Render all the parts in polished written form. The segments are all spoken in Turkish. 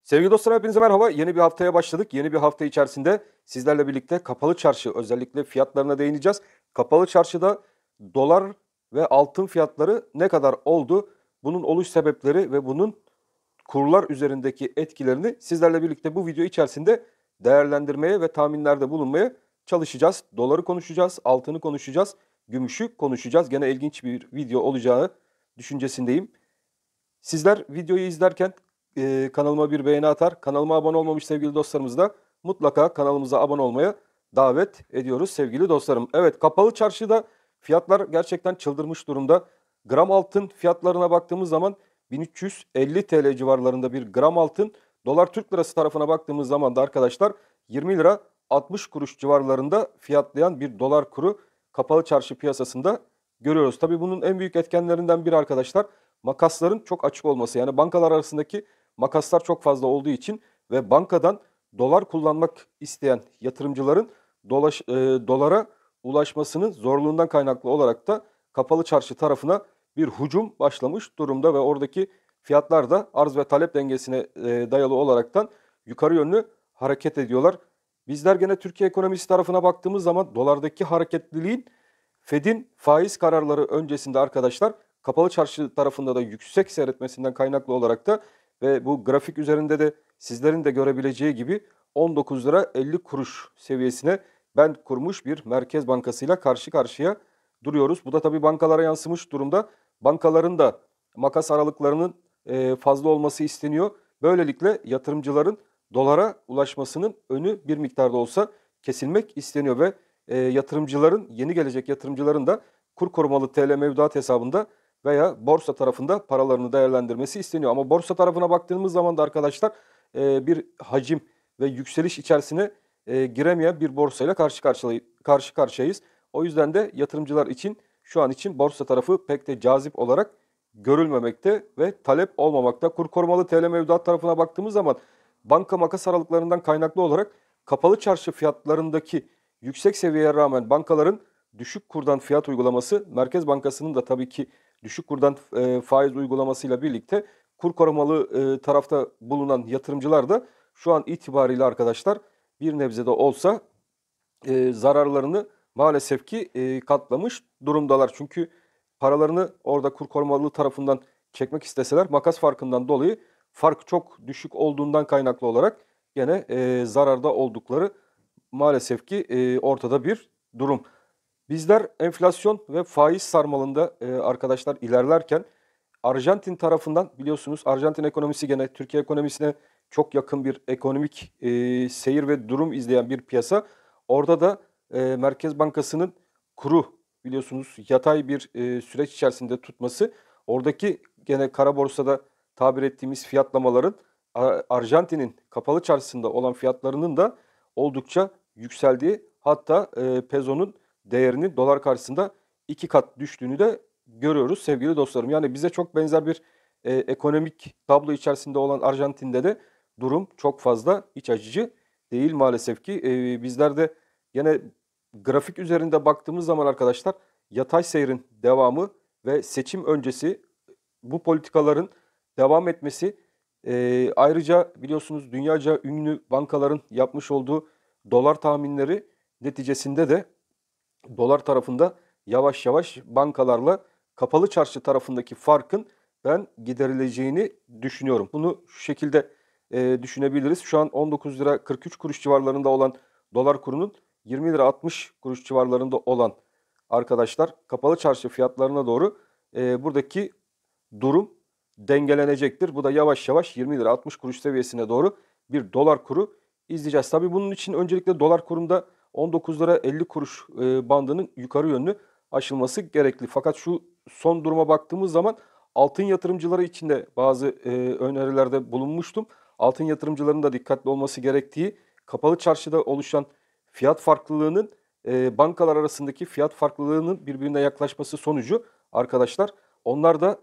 Sevgili dostlar hepinize merhaba. Yeni bir haftaya başladık. Yeni bir hafta içerisinde sizlerle birlikte kapalı çarşı özellikle fiyatlarına değineceğiz. Kapalı çarşıda dolar ve altın fiyatları ne kadar oldu? Bunun oluş sebepleri ve bunun kurlar üzerindeki etkilerini sizlerle birlikte bu video içerisinde değerlendirmeye ve tahminlerde bulunmaya çalışacağız. Doları konuşacağız, altını konuşacağız, gümüşü konuşacağız. Gene ilginç bir video olacağı düşüncesindeyim. Sizler videoyu izlerken kanalıma bir beğeni atar. Kanalıma abone olmamış sevgili dostlarımız da mutlaka kanalımıza abone olmaya davet ediyoruz sevgili dostlarım. Evet, kapalı çarşıda fiyatlar gerçekten çıldırmış durumda. Gram altın fiyatlarına baktığımız zaman 1350 TL civarlarında bir gram altın. Dolar Türk lirası tarafına baktığımız zaman da arkadaşlar 20 lira 60 kuruş civarlarında fiyatlayan bir dolar kuru kapalı çarşı piyasasında görüyoruz. Tabii bunun en büyük etkenlerinden biri arkadaşlar makasların çok açık olması. Yani bankalar arasındaki makaslar çok fazla olduğu için ve bankadan dolar kullanmak isteyen yatırımcıların dolara ulaşmasının zorluğundan kaynaklı olarak da kapalı çarşı tarafına bir hücum başlamış durumda ve oradaki fiyatlar da arz ve talep dengesine dayalı olaraktan yukarı yönlü hareket ediyorlar. Bizler gene Türkiye ekonomisi tarafına baktığımız zaman dolardaki hareketliliğin Fed'in faiz kararları öncesinde arkadaşlar kapalı çarşı tarafında da yüksek seyretmesinden kaynaklı olarak da ve bu grafik üzerinde de sizlerin de görebileceği gibi 19 lira 50 kuruş seviyesine bend kurmuş bir Merkez Bankası'yla karşı karşıya duruyoruz. Bu da tabii bankalara yansımış durumda. Bankaların da makas aralıklarının fazla olması isteniyor. Böylelikle yatırımcıların dolara ulaşmasının önü bir miktarda olsa kesilmek isteniyor ve yatırımcıların, yeni gelecek yatırımcıların da kur korumalı TL mevduat hesabında veya borsa tarafında paralarını değerlendirmesi isteniyor. Ama borsa tarafına baktığımız zaman da arkadaşlar bir hacim ve yükseliş içerisine giremeyen bir borsayla karşı karşıyayız. O yüzden de yatırımcılar için şu an için borsa tarafı pek de cazip olarak görülmemekte ve talep olmamakta. Kur korumalı TL mevduat tarafına baktığımız zaman banka makas aralıklarından kaynaklı olarak kapalı çarşı fiyatlarındaki yüksek seviyeye rağmen bankaların düşük kurdan fiyat uygulaması, Merkez Bankası'nın da tabii ki düşük kurdan faiz uygulamasıyla birlikte kur korumalı tarafta bulunan yatırımcılar da şu an itibariyle arkadaşlar bir nebze de olsa zararlarını maalesef ki katlamış durumdalar. Çünkü paralarını orada kur korumalı tarafından çekmek isteseler makas farkından dolayı fark çok düşük olduğundan kaynaklı olarak gene zararda oldukları maalesef ki ortada bir durum. Bizler enflasyon ve faiz sarmalında arkadaşlar ilerlerken Arjantin tarafından biliyorsunuz Arjantin ekonomisi gene Türkiye ekonomisine çok yakın bir ekonomik seyir ve durum izleyen bir piyasa. Orada da Merkez Bankası'nın kuru biliyorsunuz yatay bir süreç içerisinde tutması oradaki gene kara borsada tabir ettiğimiz fiyatlamaların Arjantin'in kapalı çarşısında olan fiyatlarının da oldukça yükseldiği hatta pezonun değerinin dolar karşısında 2 kat düştüğünü de görüyoruz sevgili dostlarım. Yani bize çok benzer bir ekonomik tablo içerisinde olan Arjantin'de de durum çok fazla iç açıcı değil maalesef ki. Bizler de yine grafik üzerinde baktığımız zaman arkadaşlar yatay seyrin devamı ve seçim öncesi bu politikaların devam etmesi ayrıca biliyorsunuz dünyaca ünlü bankaların yapmış olduğu dolar tahminleri neticesinde de dolar tarafında yavaş yavaş bankalarla kapalı çarşı tarafındaki farkın ben giderileceğini düşünüyorum. Bunu şu şekilde düşünebiliriz. Şu an 19 lira 43 kuruş civarlarında olan dolar kurunun 20 lira 60 kuruş civarlarında olan arkadaşlar kapalı çarşı fiyatlarına doğru buradaki durum dengelenecektir. Bu da yavaş yavaş 20 lira 60 kuruş seviyesine doğru bir dolar kuru izleyeceğiz. Tabii bunun için öncelikle dolar kurunda 19 lira 50 kuruş bandının yukarı yönlü aşılması gerekli. Fakat şu son duruma baktığımız zaman altın yatırımcıları için de bazı önerilerde bulunmuştum. Altın yatırımcılarının da dikkatli olması gerektiği kapalı çarşıda oluşan fiyat farklılığının bankalar arasındaki fiyat farklılığının birbirine yaklaşması sonucu arkadaşlar onlar da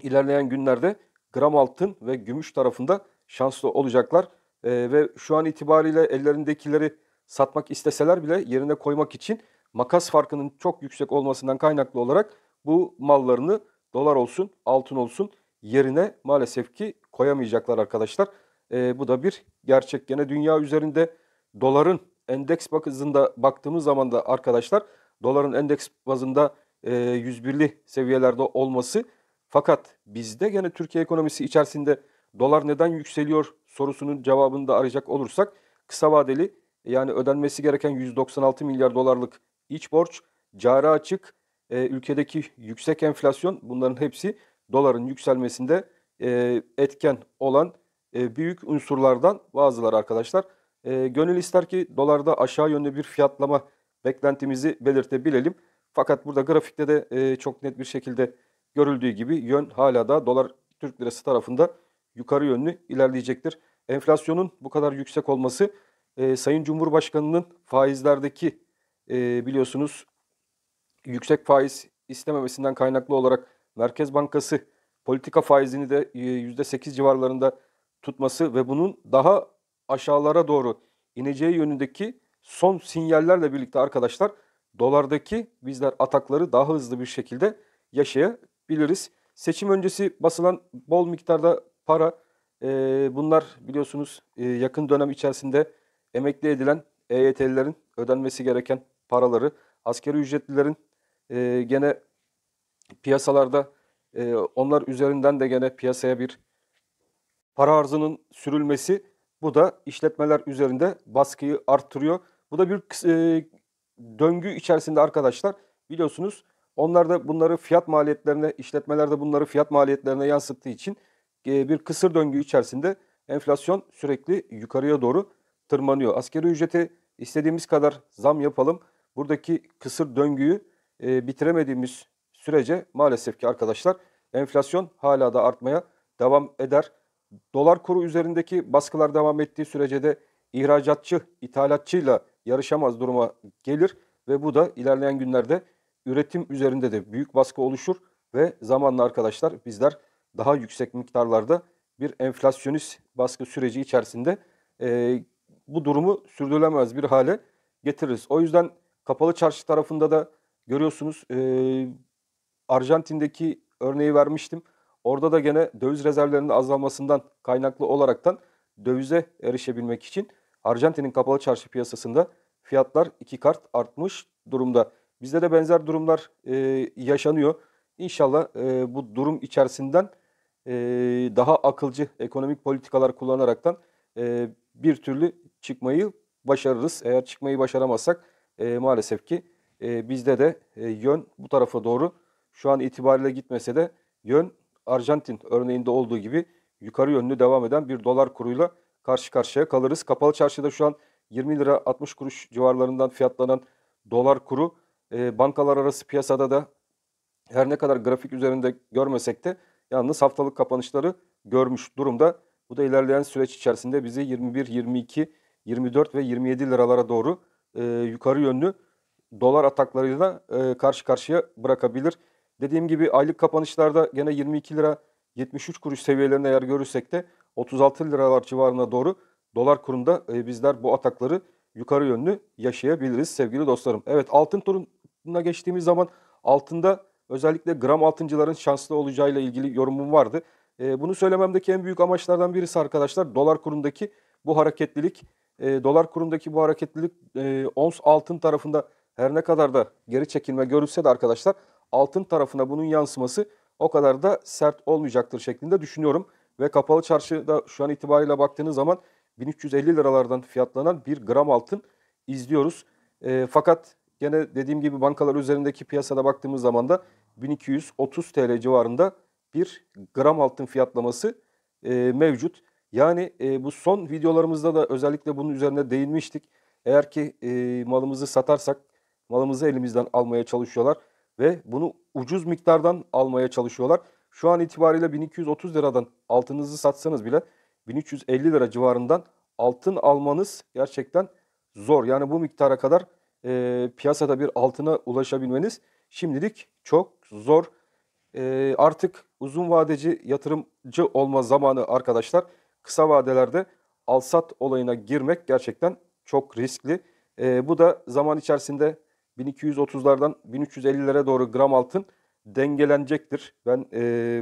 ilerleyen günlerde gram altın ve gümüş tarafında şanslı olacaklar. Ve şu an itibariyle ellerindekileri satmak isteseler bile yerine koymak için makas farkının çok yüksek olmasından kaynaklı olarak bu mallarını dolar olsun, altın olsun yerine maalesef ki koyamayacaklar arkadaşlar. Bu da bir gerçek. Gene dünya üzerinde doların endeks bazında baktığımız zaman da arkadaşlar doların endeks bazında 101'li seviyelerde olması, fakat bizde gene Türkiye ekonomisi içerisinde dolar neden yükseliyor sorusunun cevabını da arayacak olursak, kısa vadeli yani ödenmesi gereken 196 milyar dolarlık iç borç, cari açık, ülkedeki yüksek enflasyon, bunların hepsi doların yükselmesinde etken olan büyük unsurlardan bazıları arkadaşlar. Gönül ister ki dolarda aşağı yönlü bir fiyatlama beklentimizi belirtebilelim. Fakat burada grafikte de çok net bir şekilde görüldüğü gibi yön hala da dolar Türk lirası tarafında yukarı yönlü ilerleyecektir. Enflasyonun bu kadar yüksek olması Sayın Cumhurbaşkanı'nın faizlerdeki biliyorsunuz yüksek faiz istememesinden kaynaklı olarak Merkez Bankası politika faizini de %8 civarlarında tutması ve bunun daha aşağılara doğru ineceği yönündeki son sinyallerle birlikte arkadaşlar dolardaki bizler atakları daha hızlı bir şekilde yaşayabiliriz. Seçim öncesi basılan bol miktarda para, bunlar biliyorsunuz yakın dönem içerisinde emekli edilen EYT'lilerin ödenmesi gereken paraları, asgari ücretlilerin gene piyasalarda onlar üzerinden de gene piyasaya bir para arzının sürülmesi, bu da işletmeler üzerinde baskıyı arttırıyor. Bu da bir döngü içerisinde arkadaşlar biliyorsunuz onlar da bunları fiyat maliyetlerine, işletmeler de bunları fiyat maliyetlerine yansıttığı için bir kısır döngü içerisinde enflasyon sürekli yukarıya doğru tırmanıyor. Asgari ücrete istediğimiz kadar zam yapalım. Buradaki kısır döngüyü bitiremediğimiz sürece maalesef ki arkadaşlar enflasyon hala da artmaya devam eder. Dolar kuru üzerindeki baskılar devam ettiği sürece de ihracatçı ithalatçıyla yarışamaz duruma gelir ve bu da ilerleyen günlerde üretim üzerinde de büyük baskı oluşur ve zamanla arkadaşlar bizler daha yüksek miktarlarda bir enflasyonist baskı süreci içerisinde bu durumu sürdürülemez bir hale getiririz. O yüzden kapalı çarşı tarafında da görüyorsunuz Arjantin'deki örneği vermiştim. Orada da gene döviz rezervlerinin azalmasından kaynaklı olaraktan dövize erişebilmek için Arjantin'in kapalı çarşı piyasasında fiyatlar 2 kat artmış durumda. Bizde de benzer durumlar yaşanıyor. İnşallah bu durum içerisinden e, daha akılcı ekonomik politikalar kullanaraktan bir türlü çıkmayı başarırız. Eğer çıkmayı başaramazsak maalesef ki bizde de yön bu tarafa doğru şu an itibariyle gitmese de yön Arjantin örneğinde olduğu gibi yukarı yönlü devam eden bir dolar kuruyla karşı karşıya kalırız. Kapalı çarşıda şu an 20 lira 60 kuruş civarlarından fiyatlanan dolar kuru bankalar arası piyasada da her ne kadar grafik üzerinde görmesek de yalnız haftalık kapanışları görmüş durumda. Bu da ilerleyen süreç içerisinde bizi 21, 22, 24 ve 27 liralara doğru yukarı yönlü dolar ataklarıyla karşı karşıya bırakabilir. Dediğim gibi aylık kapanışlarda gene 22 lira 73 kuruş seviyelerinde eğer görürsek de 36 liralar civarına doğru dolar kurunda bizler bu atakları yukarı yönlü yaşayabiliriz sevgili dostlarım. Evet, altın turuna geçtiğimiz zaman altında özellikle gram altıncıların şanslı olacağıyla ilgili yorumum vardı. Bunu söylememdeki en büyük amaçlardan birisi arkadaşlar dolar kurundaki bu hareketlilik. Dolar kurundaki bu hareketlilik ons altın tarafında her ne kadar da geri çekilme görülse de arkadaşlar altın tarafına bunun yansıması o kadar da sert olmayacaktır şeklinde düşünüyorum. Ve kapalı çarşıda şu an itibariyle baktığınız zaman 1350 liralardan fiyatlanan bir gram altın izliyoruz. Fakat gene dediğim gibi bankalar üzerindeki piyasada baktığımız zaman da 1230 TL civarında bir gram altın fiyatlaması mevcut. Yani bu son videolarımızda da özellikle bunun üzerine değinmiştik. Eğer ki malımızı satarsak malımızı elimizden almaya çalışıyorlar ve bunu ucuz miktardan almaya çalışıyorlar. Şu an itibariyle 1230 liradan altınızı satsanız bile 1350 lira civarından altın almanız gerçekten zor. Yani bu miktara kadar piyasada bir altına ulaşabilmeniz şimdilik çok zor. Artık uzun vadeci yatırımcı olma zamanı arkadaşlar. Kısa vadelerde al-sat olayına girmek gerçekten çok riskli. Bu da zaman içerisinde 1230'lardan 1350'lere doğru gram altın dengelenecektir. Ben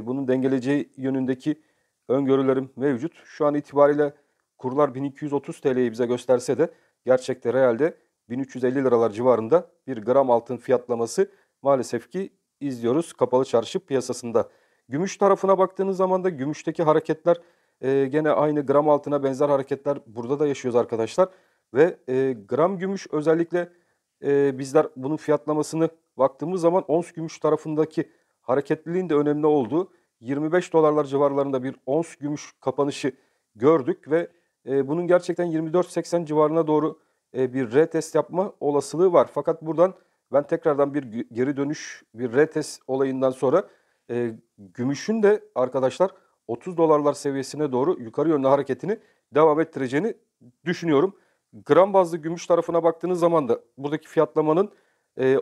bunun dengeleyeceği yönündeki öngörülerim mevcut. Şu an itibariyle kurlar 1230 TL'yi bize gösterse de gerçekte realde 1350 liralar civarında bir gram altın fiyatlaması maalesef ki izliyoruz kapalı çarşı piyasasında. Gümüş tarafına baktığınız zaman da gümüşteki hareketler gene aynı gram altına benzer hareketler burada da yaşıyoruz arkadaşlar. Ve gram gümüş özellikle bizler bunun fiyatlamasını baktığımız zaman ons gümüş tarafındaki hareketliliğin de önemli olduğu 25 dolarlar civarlarında bir ons gümüş kapanışı gördük ve bunun gerçekten 24.80 civarına doğru bir retest yapma olasılığı var. Fakat buradan ben tekrardan bir geri dönüş, bir retest olayından sonra gümüşün de arkadaşlar 30 dolarlar seviyesine doğru yukarı yönlü hareketini devam ettireceğini düşünüyorum. Gram bazlı gümüş tarafına baktığınız zaman da buradaki fiyatlamanın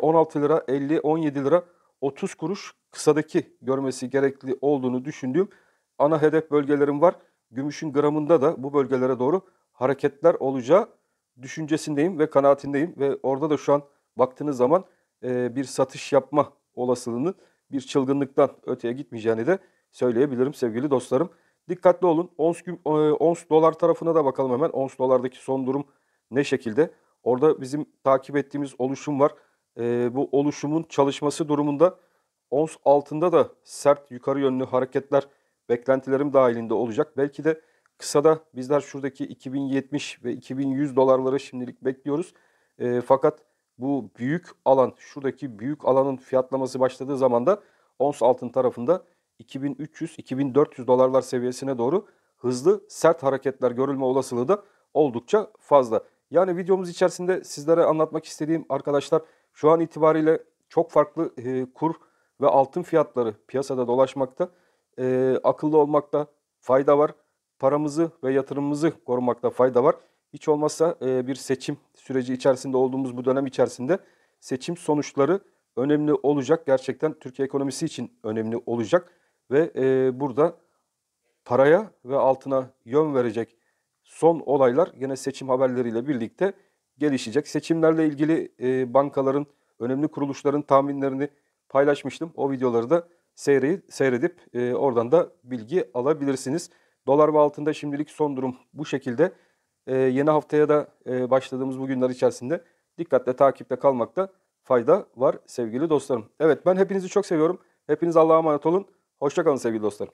16 lira, 50, 17 lira, 30 kuruş kısadaki görmesi gerekli olduğunu düşündüğüm ana hedef bölgelerim var. Gümüşün gramında da bu bölgelere doğru hareketler olacağı düşüncesindeyim ve kanaatindeyim. Ve orada da şu an baktığınız zaman bir satış yapma olasılığının bir çılgınlıktan öteye gitmeyeceğini de söyleyebilirim sevgili dostlarım. Dikkatli olun. Ons dolar tarafına da bakalım hemen. Ons dolardaki son durum ne şekilde? Orada bizim takip ettiğimiz oluşum var. Bu oluşumun çalışması durumunda ons altında da sert yukarı yönlü hareketler beklentilerim dahilinde olacak. Belki de kısada bizler şuradaki 2070 ve 2100 dolarları şimdilik bekliyoruz. Fakat bu büyük alan, şuradaki büyük alanın fiyatlaması başladığı zaman da ons altın tarafında 2300-2400 dolarlar seviyesine doğru hızlı sert hareketler görülme olasılığı da oldukça fazla. Yani videomuz içerisinde sizlere anlatmak istediğim arkadaşlar şu an itibariyle çok farklı kur ve altın fiyatları piyasada dolaşmakta. Akıllı olmakta fayda var. Paramızı ve yatırımımızı korumakta fayda var. Hiç olmazsa bir seçim süreci içerisinde olduğumuz bu dönem içerisinde seçim sonuçları önemli olacak. Gerçekten Türkiye ekonomisi için önemli olacak. Ve burada paraya ve altına yön verecek son olaylar yine seçim haberleriyle birlikte gelişecek. Seçimlerle ilgili bankaların, önemli kuruluşların tahminlerini paylaşmıştım. O videoları da seyredip oradan da bilgi alabilirsiniz. Dolar ve altında şimdilik son durum bu şekilde. Yeni haftaya da başladığımız bu günler içerisinde dikkatle takipte kalmakta fayda var sevgili dostlarım. Evet, ben hepinizi çok seviyorum. Hepiniz Allah'a emanet olun. Hoşça kalın sevgili dostlarım.